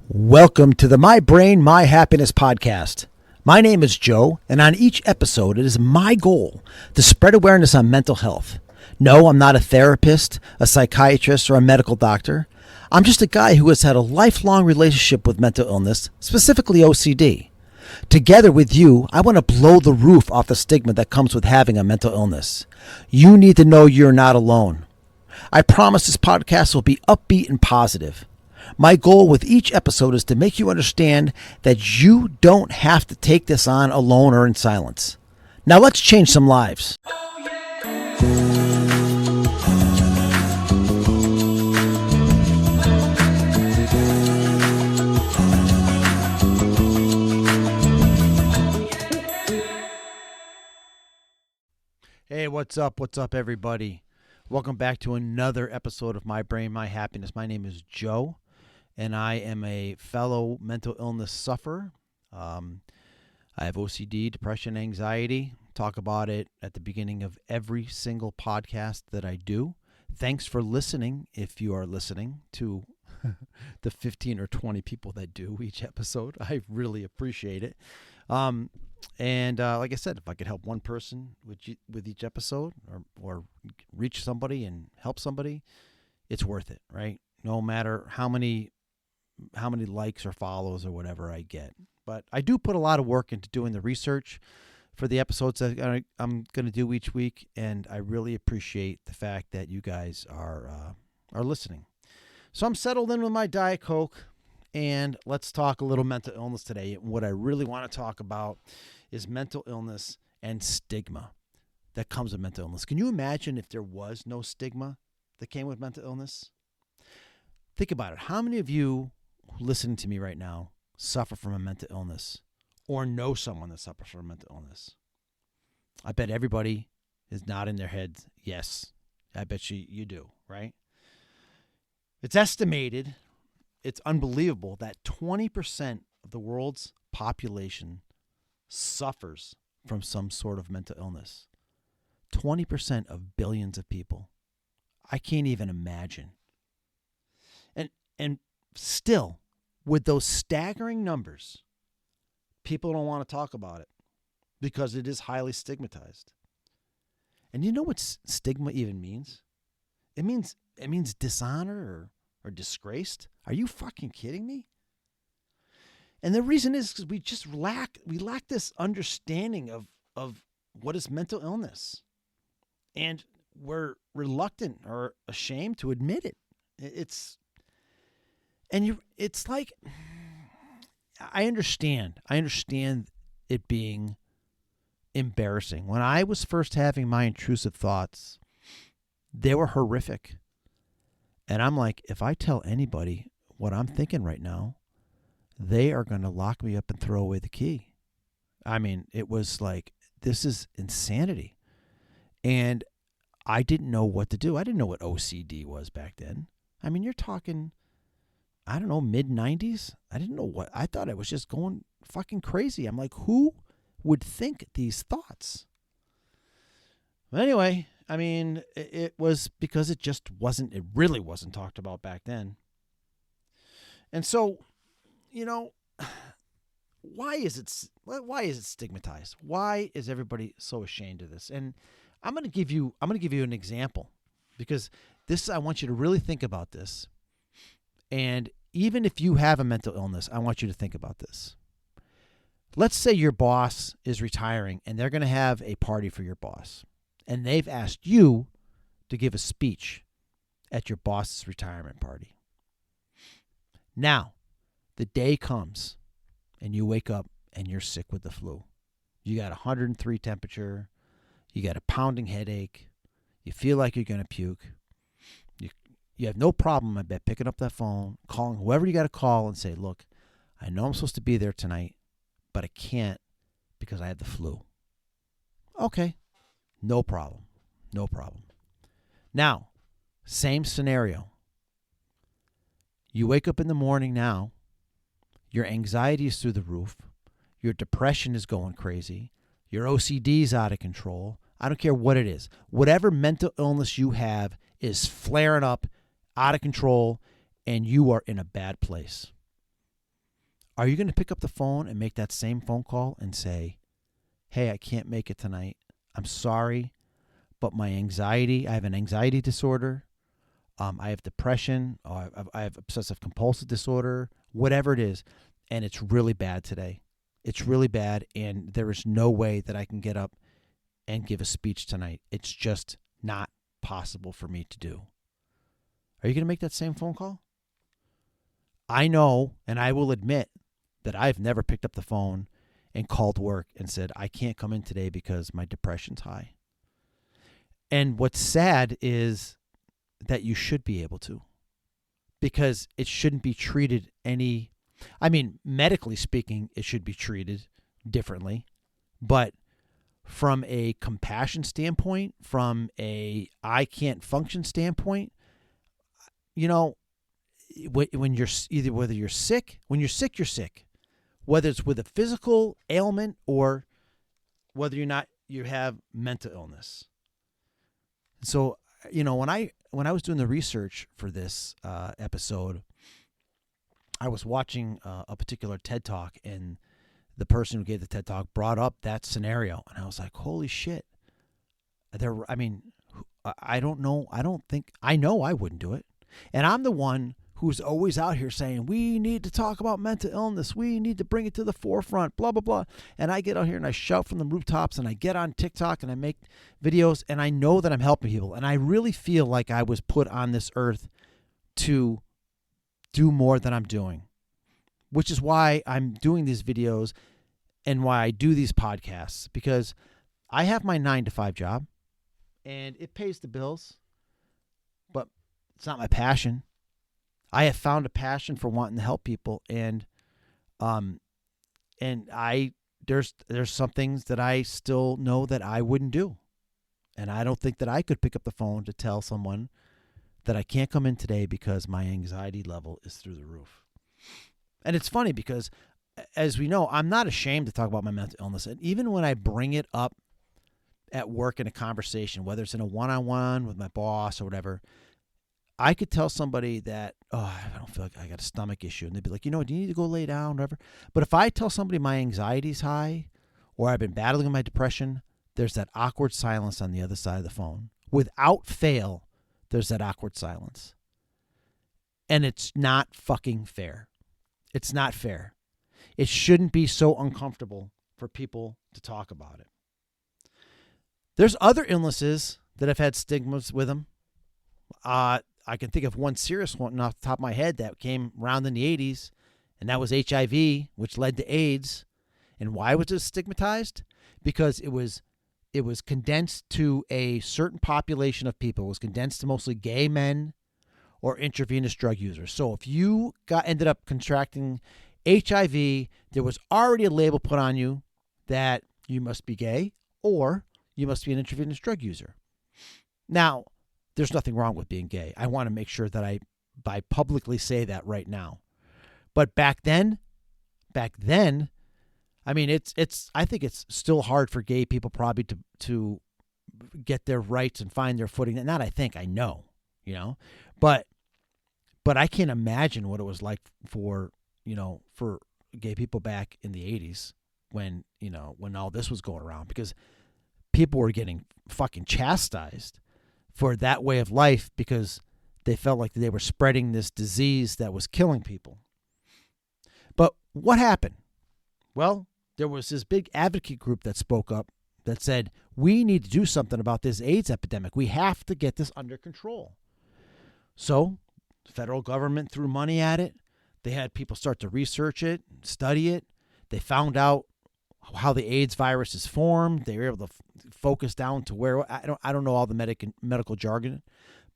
Welcome to the My Brain, My Happiness podcast. My name is Joe, and on each episode, it is my goal to spread awareness on mental health. No, I'm not a therapist, a psychiatrist, or a medical doctor. I'm just a guy who has had a lifelong relationship with mental illness, specifically OCD. Together with you, I want to blow the roof off the stigma that comes with having a mental illness. You need to know you're not alone. I promise this podcast will be upbeat and positive. My goal with each episode is to make you understand that you don't have to take this on alone or in silence. Now let's change some lives. Hey, what's up? What's up, everybody? Welcome back to another episode of My Brain, My Happiness. My name is Joe, and I am a fellow mental illness sufferer. I have OCD, depression, anxiety. Talk about it at the beginning of every single podcast that I do. Thanks for listening, if you are listening to the 15 or 20 people that do each episode. I really appreciate it. And like I said, if I could help one person with each episode or reach somebody and help somebody, it's worth it, right? No matter how many likes or follows or whatever I get. But I do put a lot of work into doing the research for the episodes that I'm going to do each week, and I really appreciate the fact that you guys are listening. So I'm settled in with my Diet Coke, and let's talk a little mental illness today. What I really want to talk about is mental illness and stigma that comes with mental illness. Can you imagine if there was no stigma that came with mental illness? Think about it. How many of you listening to me right now suffer from a mental illness or know someone that suffers from a mental illness? I bet everybody is nodding their heads. Yes, I bet you do, right? It's estimated, it's unbelievable that 20% of the world's population suffers from some sort of mental illness. 20% of billions of people. I can't even imagine. And still, with those staggering numbers, people don't want to talk about it because it is highly stigmatized. And you know what stigma even means? It means dishonor or disgraced. Are you fucking kidding me? And the reason is because we lack this understanding of what is mental illness. And we're reluctant or ashamed to admit it. It's like, I understand it being embarrassing. When I was first having my intrusive thoughts, they were horrific. And I'm like, if I tell anybody what I'm thinking right now, they are going to lock me up and throw away the key. I mean, it was like, this is insanity. And I didn't know what to do. I didn't know what OCD was back then. I mean, you're talking, I don't know, mid-90s? I didn't know what. I thought I was just going fucking crazy. I'm like, who would think these thoughts? But anyway, I mean, it was because it really wasn't talked about back then. And so, you know, why is it stigmatized? Why is everybody so ashamed of this? And I'm going to give you an example, because I want you to really think about this. And even if you have a mental illness, I want you to think about this. Let's say your boss is retiring and they're going to have a party for your boss. And they've asked you to give a speech at your boss's retirement party. Now, the day comes and you wake up and you're sick with the flu. You got 103 temperature. You got a pounding headache. You feel like you're going to puke. You have no problem, I bet, picking up that phone, calling whoever you got to call and say, look, I know I'm supposed to be there tonight, but I can't because I have the flu. Okay. No problem. No problem. Now, same scenario. You wake up in the morning now. Your anxiety is through the roof. Your depression is going crazy. Your OCD is out of control. I don't care what it is. Whatever mental illness you have is flaring up, out of control, and you are in a bad place. Are you going to pick up the phone and make that same phone call and say, hey, I can't make it tonight. I'm sorry, but my anxiety, I have an anxiety disorder. I have depression. Or I have obsessive compulsive disorder, whatever it is. And it's really bad today. It's really bad. And there is no way that I can get up and give a speech tonight. It's just not possible for me to do. Are you going to make that same phone call? I know, and I will admit that I've never picked up the phone and called work and said, I can't come in today because my depression's high. And what's sad is that you should be able to, because it shouldn't be treated medically speaking, it should be treated differently. But from a compassion standpoint, from a I can't function standpoint, when you're whether you're sick, you're sick, whether it's with a physical ailment or whether you have mental illness. So, when I was doing the research for this episode, I was watching a particular TED Talk, and the person who gave the TED Talk brought up that scenario, and I was like, holy shit. I don't know. I know I wouldn't do it. And I'm the one who's always out here saying, we need to talk about mental illness. We need to bring it to the forefront, blah, blah, blah. And I get out here and I shout from the rooftops, and I get on TikTok and I make videos, and I know that I'm helping people. And I really feel like I was put on this earth to do more than I'm doing, which is why I'm doing these videos and why I do these podcasts, because I have my 9-to-5 job and it pays the bills, but it's not my passion. I have found a passion for wanting to help people, and there's some things that I still know that I wouldn't do. And I don't think that I could pick up the phone to tell someone that I can't come in today because my anxiety level is through the roof. And it's funny because, as we know, I'm not ashamed to talk about my mental illness. And even when I bring it up at work in a conversation, whether it's in a one-on-one with my boss or whatever, I could tell somebody that, I don't feel like I got a stomach issue. And they'd be like, do you need to go lay down, whatever. But if I tell somebody my anxiety's high or I've been battling with my depression, there's that awkward silence on the other side of the phone. Without fail, there's that awkward silence. And it's not fucking fair. It's not fair. It shouldn't be so uncomfortable for people to talk about it. There's other illnesses that have had stigmas with them. I can think of one serious one off the top of my head that came around in the 80s, and that was HIV, which led to AIDS. And why was it stigmatized? Because it was condensed to a certain population of people. It was condensed to mostly gay men or intravenous drug users. So if you ended up contracting HIV, there was already a label put on you that you must be gay or you must be an intravenous drug user. Now, there's nothing wrong with being gay. I want to make sure that I publicly say that right now. But back then, I mean, I think it's still hard for gay people probably to get their rights and find their footing. Not I think, I know, but I can't imagine what it was like for gay people back in the 80s when all this was going around, because people were getting fucking chastised for that way of life because they felt like they were spreading this disease that was killing people. But what happened? Well, there was this big advocate group that spoke up that said, we need to do something about this AIDS epidemic. We have to get this under control. So the federal government threw money at it. They had people start to research it, study it. They found out how the AIDS virus is formed. They were able to focus down to where, I don't know all the medical jargon,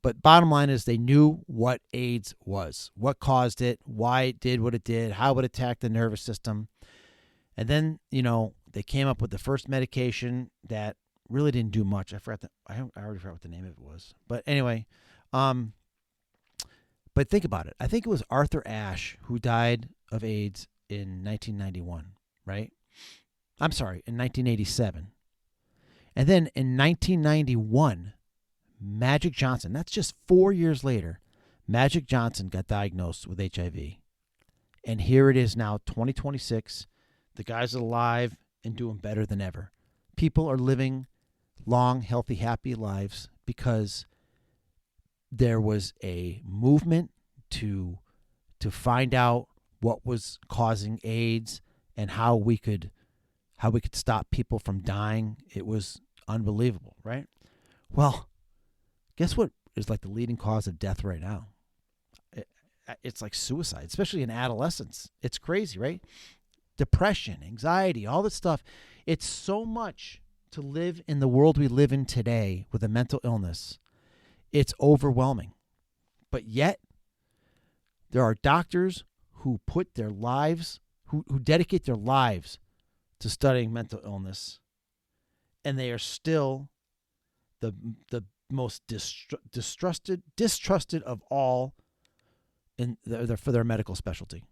but bottom line is they knew what AIDS was, what caused it, why it did what it did, how it attacked the nervous system. And then, they came up with the first medication that really didn't do much. I already forgot what the name of it was. But anyway, but think about it. I think it was Arthur Ashe who died of AIDS in 1991, right? I'm sorry, in 1987. And then in 1991, Magic Johnson, that's just 4 years later, Magic Johnson got diagnosed with HIV. And here it is now, 2026. The guys are alive and doing better than ever. People are living long, healthy, happy lives because there was a movement to find out what was causing AIDS and how we could stop people from dying. It was unbelievable, right? Well, guess what is like the leading cause of death right now? It's like suicide, especially in adolescence. It's crazy, right? Depression, anxiety, all this stuff. It's so much to live in the world we live in today with a mental illness. It's overwhelming. But yet, there are doctors who put their lives, who dedicate their lives to studying mental illness, and they are still the most distrusted of all for their medical specialty.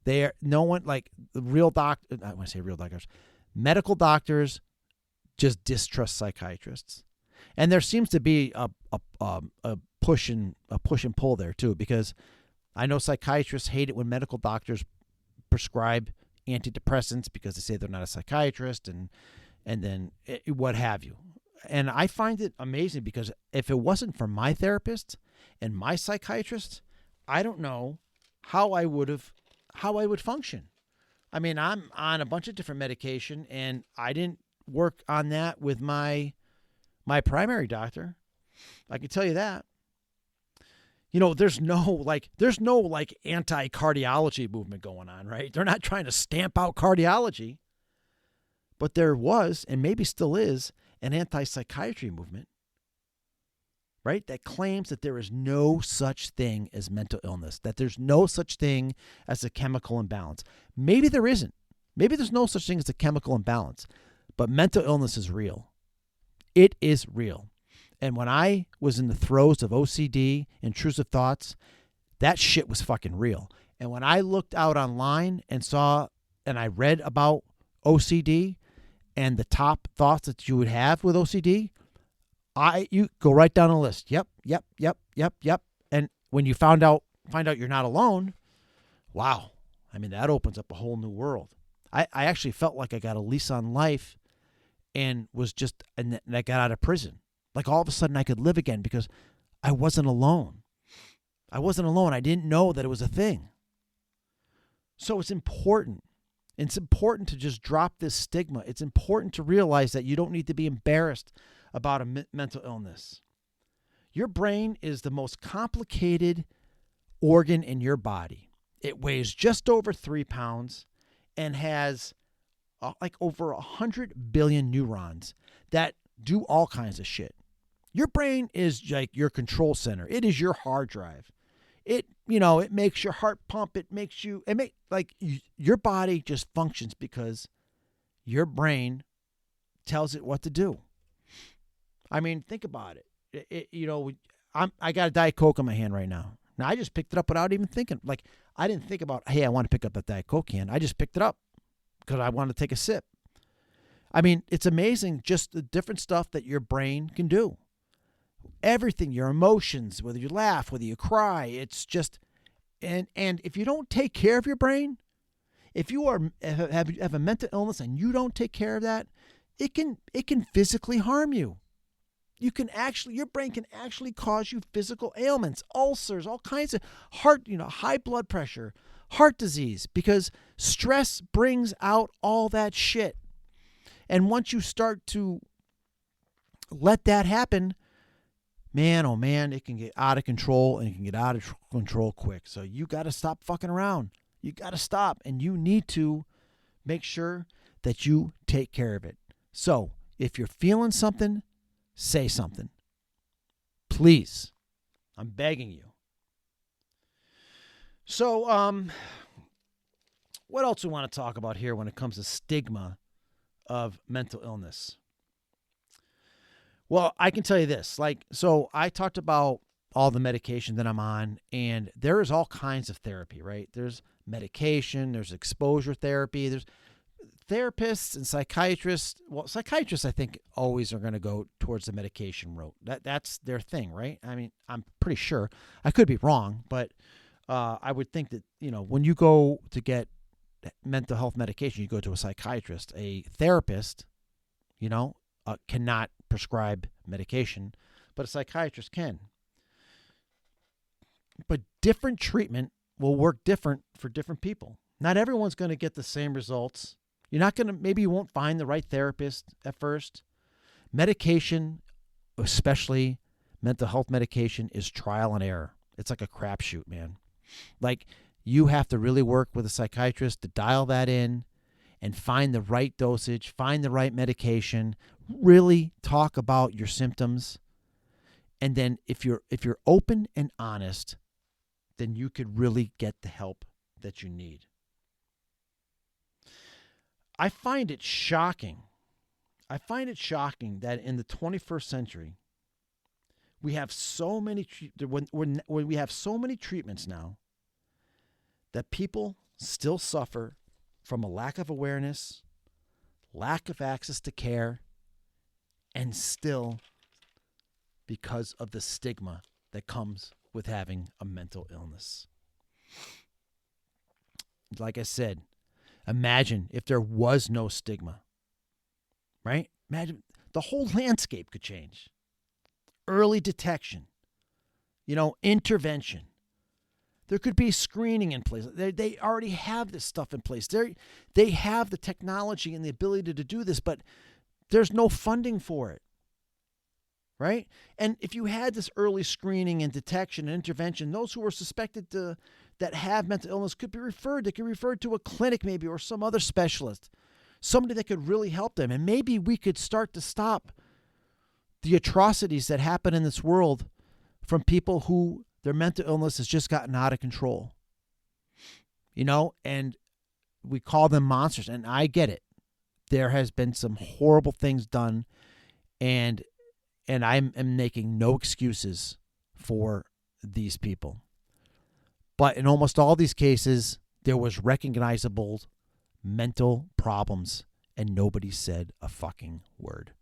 They are no one like the real doctor. I want to say real doctors, medical doctors just distrust psychiatrists, and there seems to be a push and pull there too, because I know psychiatrists hate it when medical doctors prescribe antidepressants because they say they're not a psychiatrist and then what have you. And I find it amazing because if it wasn't for my therapist and my psychiatrist, I don't know how I would function. I mean, I'm on a bunch of different medication and I didn't work on that with my primary doctor. I can tell you that. You know, there's no anti-cardiology movement going on, right? They're not trying to stamp out cardiology. But there was, and maybe still is, an anti-psychiatry movement, right? That claims that there is no such thing as mental illness, that there's no such thing as a chemical imbalance. Maybe there isn't. Maybe there's no such thing as a chemical imbalance, but mental illness is real. It is real. And when I was in the throes of OCD, intrusive thoughts, that shit was fucking real. And when I looked out online and I read about OCD and the top thoughts that you would have with OCD, you go right down the list. Yep. And when you find out you're not alone, wow. I mean, that opens up a whole new world. I actually felt like I got a lease on life and I got out of prison. Like all of a sudden I could live again because I wasn't alone. I didn't know that it was a thing. So it's important. It's important to just drop this stigma. It's important to realize that you don't need to be embarrassed about a mental illness. Your brain is the most complicated organ in your body. It weighs just over 3 pounds and has like over 100 billion neurons that do all kinds of shit. Your brain is like your control center. It is your hard drive. It makes your heart pump. Your body just functions because your brain tells it what to do. I mean, think about it. I got a Diet Coke in my hand right now. Now, I just picked it up without even thinking. Like, I didn't think about, hey, I want to pick up that Diet Coke can. I just picked it up because I wanted to take a sip. I mean, it's amazing just the different stuff that your brain can do. Everything, your emotions, whether you laugh, whether you cry, it's just, and if you don't take care of your brain, if you have a mental illness and you don't take care of that, it can physically harm you. Your brain can actually cause you physical ailments, ulcers, all kinds of high blood pressure, heart disease, because stress brings out all that shit. And once you start to let that happen, man, oh man, it can get out of control, and it can get out of control quick. So you got to stop fucking around. You got to stop, and you need to make sure that you take care of it. So if you're feeling something, say something. Please. I'm begging you. So, what else we want to talk about here when it comes to stigma of mental illness? Well, I can tell you this. So I talked about all the medication that I'm on, and there is all kinds of therapy, right? There's medication, there's exposure therapy, there's therapists and psychiatrists. Well, psychiatrists, I think, always are going to go towards the medication route. That's their thing, right? I mean, I'm pretty sure. I could be wrong, but I would think that, when you go to get mental health medication, you go to a psychiatrist. A therapist, cannot prescribe medication, but a psychiatrist can. But different treatment will work different for different people. Not everyone's going to get the same results. Maybe you won't find the right therapist at first. Medication, especially mental health medication, is trial and error. It's like a crapshoot, man. Like, you have to really work with a psychiatrist to dial that in and find the right dosage, find the right medication, really talk about your symptoms. And then if you're open and honest, then you could really get the help that you need. I find it shocking that in the 21st century, we have so many when we have so many treatments now, that people still suffer from a lack of awareness, lack of access to care, and still because of the stigma that comes with having a mental illness. Like I said, imagine if there was no stigma, right? Imagine the whole landscape could change. Early detection, intervention. There could be screening in place. They already have this stuff in place. They have the technology and the ability to do this, but there's no funding for it, right? And if you had this early screening and detection and intervention, those who were suspected that have mental illness could be referred. They could be referred to a clinic maybe or some other specialist, somebody that could really help them. And maybe we could start to stop the atrocities that happen in this world from people who their mental illness has just gotten out of control. And we call them monsters. And I get it. There has been some horrible things done, and I am making no excuses for these people. But in almost all these cases, there was recognizable mental problems, and nobody said a fucking word.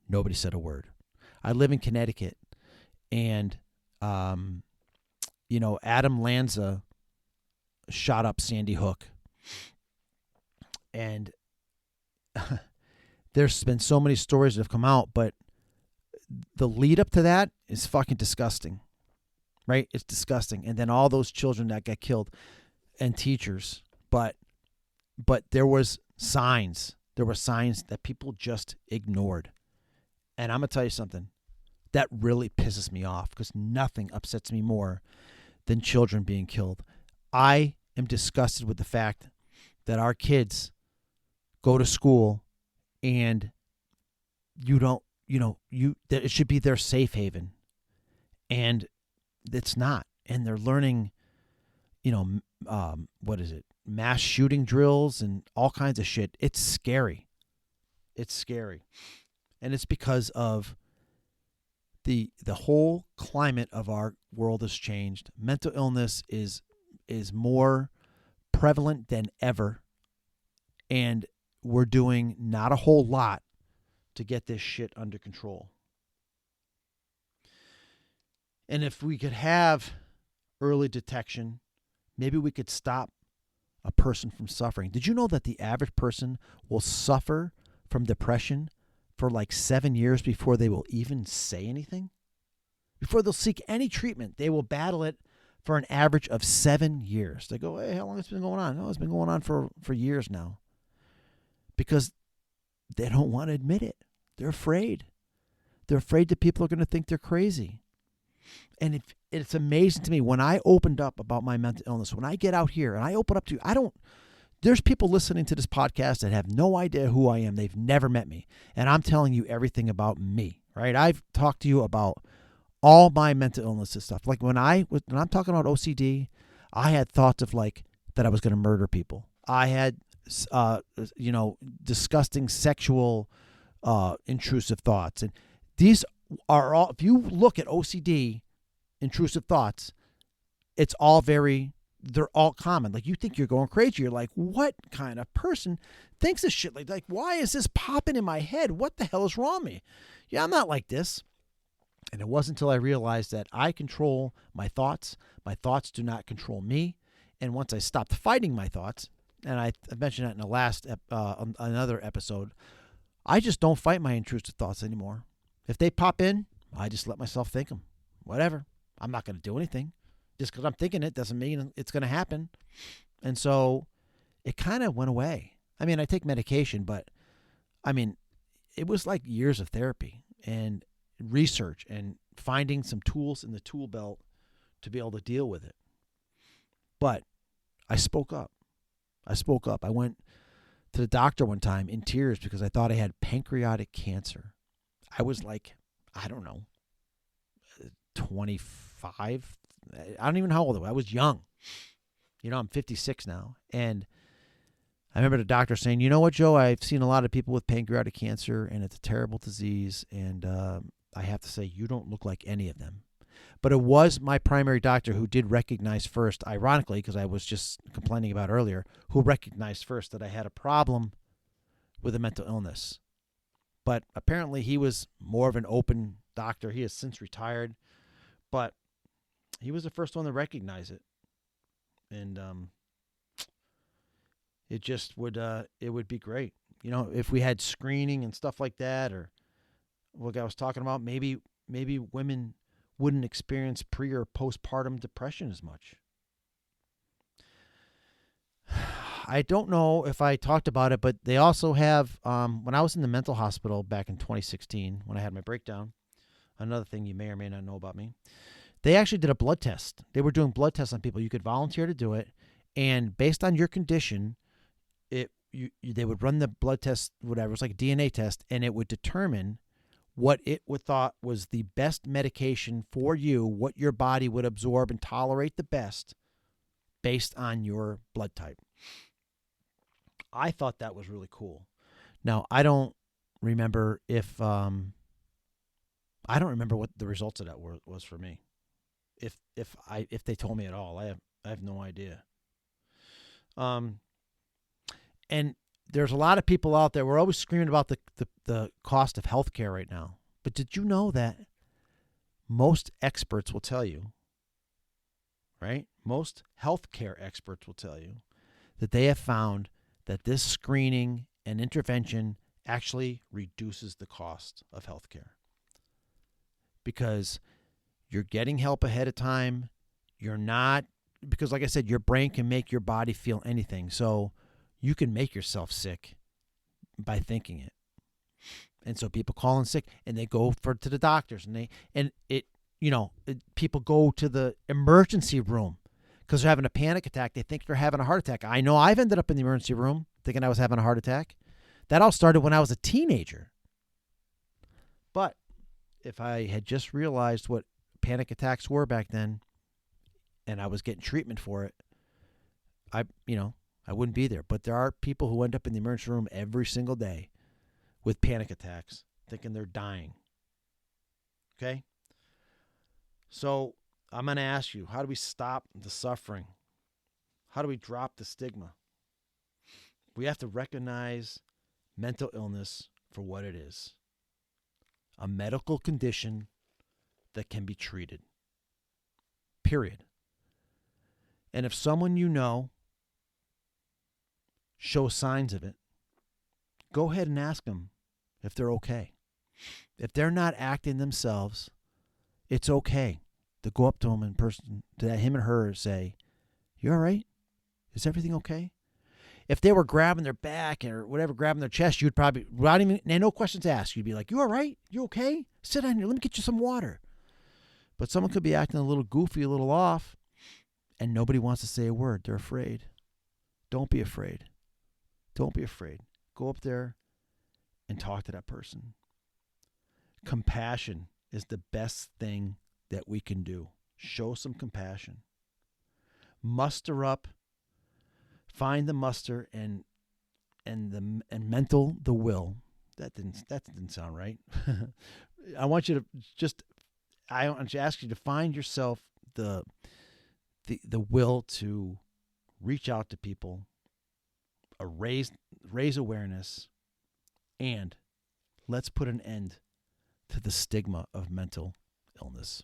Nobody said a word. I live in Connecticut, and, Adam Lanza shot up Sandy Hook. And there's been so many stories that have come out, but the lead up to that is fucking disgusting, right? It's disgusting. And then all those children that got killed and teachers, but there was signs. There were signs that people just ignored. And I'm going to tell you something. That really pisses me off, because nothing upsets me more than children being killed. I am disgusted with the fact that our kids go to school and that it should be their safe haven. And it's not. And they're learning, mass shooting drills and all kinds of shit. It's scary. It's scary. And it's because of the whole climate of our world has changed. Mental illness is more prevalent than ever. And we're doing not a whole lot to get this shit under control. And if we could have early detection, maybe we could stop a person from suffering. Did you know that the average person will suffer from depression for like 7 years before they will even say anything? Before they'll seek any treatment, they will battle it for an average of 7 years. They go, hey, how long has it been going on? No, it's been going on for years now. Because they don't want to admit it. They're afraid. They're afraid that people are going to think they're crazy. And it's amazing to me when I opened up about my mental illness, when I get out here and I open up to you, there's people listening to this podcast that have no idea who I am. They've never met me. And I'm telling you everything about me, right? I've talked to you about all my mental illness and stuff. Like when I'm talking about OCD, I had thoughts of like that I was going to murder people. I had, disgusting sexual, intrusive thoughts. And these are all, if you look at OCD, intrusive thoughts, they're all common. Like you think you're going crazy. You're like, what kind of person thinks this shit? Like, why is this popping in my head? What the hell is wrong with me? Yeah, I'm not like this. And it wasn't until I realized that I control my thoughts do not control me. And once I stopped fighting my thoughts, and I mentioned that in the last another episode, I just don't fight my intrusive thoughts anymore. If they pop in, I just let myself think them. Whatever. I'm not going to do anything. Just because I'm thinking it doesn't mean it's going to happen. And so it kind of went away. I mean, I take medication, but I mean, it was like years of therapy and research and finding some tools in the tool belt to be able to deal with it. But I spoke up. I went to the doctor one time in tears because I thought I had pancreatic cancer. I was like, I don't know, 25. I don't even know how old I was. I was young. I'm 56 now. And I remember the doctor saying, you know what, Joe, I've seen a lot of people with pancreatic cancer, and it's a terrible disease. And I have to say, you don't look like any of them. But it was my primary doctor who did recognize first, ironically, because I was just complaining about earlier, who recognized first that I had a problem with a mental illness. But apparently he was more of an open doctor. He has since retired. But he was the first one to recognize it. And it just would be great. If we had screening and stuff like that, or what I was talking about, maybe women wouldn't experience pre or postpartum depression as much. I don't know if I talked about it, but they also have, when I was in the mental hospital back in 2016, when I had my breakdown, another thing you may or may not know about me, they actually did a blood test. They were doing blood tests on people. You could volunteer to do it, and based on your condition, they would run the blood test, whatever. It was like a DNA test, and it would determine what it would thought was the best medication for you, what your body would absorb and tolerate the best based on your blood type. I thought that was really cool. Now, I don't remember I don't remember what the results of that was for me. If they told me at all, I have no idea. And there's a lot of people out there. We're always screaming about the cost of healthcare right now. But did you know that most experts will tell you, right? Most healthcare experts will tell you that they have found that this screening and intervention actually reduces the cost of healthcare. Because you're getting help ahead of time. Because like I said, your brain can make your body feel anything. So you can make yourself sick by thinking it. And so people call in sick and they go to the doctors people go to the emergency room because they're having a panic attack. They think they're having a heart attack. I know I've ended up in the emergency room thinking I was having a heart attack. That all started when I was a teenager. But if I had just realized what panic attacks were back then and I was getting treatment for it, I wouldn't be there. But there are people who end up in the emergency room every single day with panic attacks, thinking they're dying. Okay? So I'm going to ask you, how do we stop the suffering? How do we drop the stigma? We have to recognize mental illness for what it is. A medical condition that can be treated. Period. And if someone you know shows signs of it, go ahead and ask them if they're okay. If they're not acting themselves, it's okay to go up to them in person, to him and her, and say, "You all right? Is everything okay?" If they were grabbing their back or whatever, grabbing their chest, you'd probably, without even, no questions asked, you'd be like, "You all right? You okay? Sit down here. Let me get you some water." But someone could be acting a little goofy, a little off, and nobody wants to say a word. They're afraid. Don't be afraid. Don't be afraid. Go up there and talk to that person. Compassion is the best thing that we can do. Show some compassion. Muster up. Find the muster and mental the will. That didn't sound right. I want you to ask you to find yourself the will to reach out to people, raise awareness, and let's put an end to the stigma of mental illness.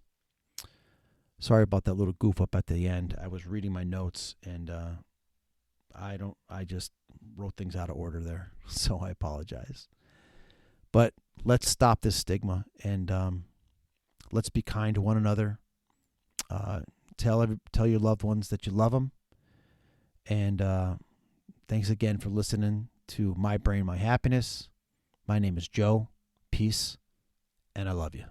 Sorry about that little goof up at the end. I was reading my notes and I just wrote things out of order there, so I apologize. But let's stop this stigma and let's be kind to one another. Tell your loved ones that you love them. And thanks again for listening to My Brain, My Happiness. My name is Joe. Peace, and I love you.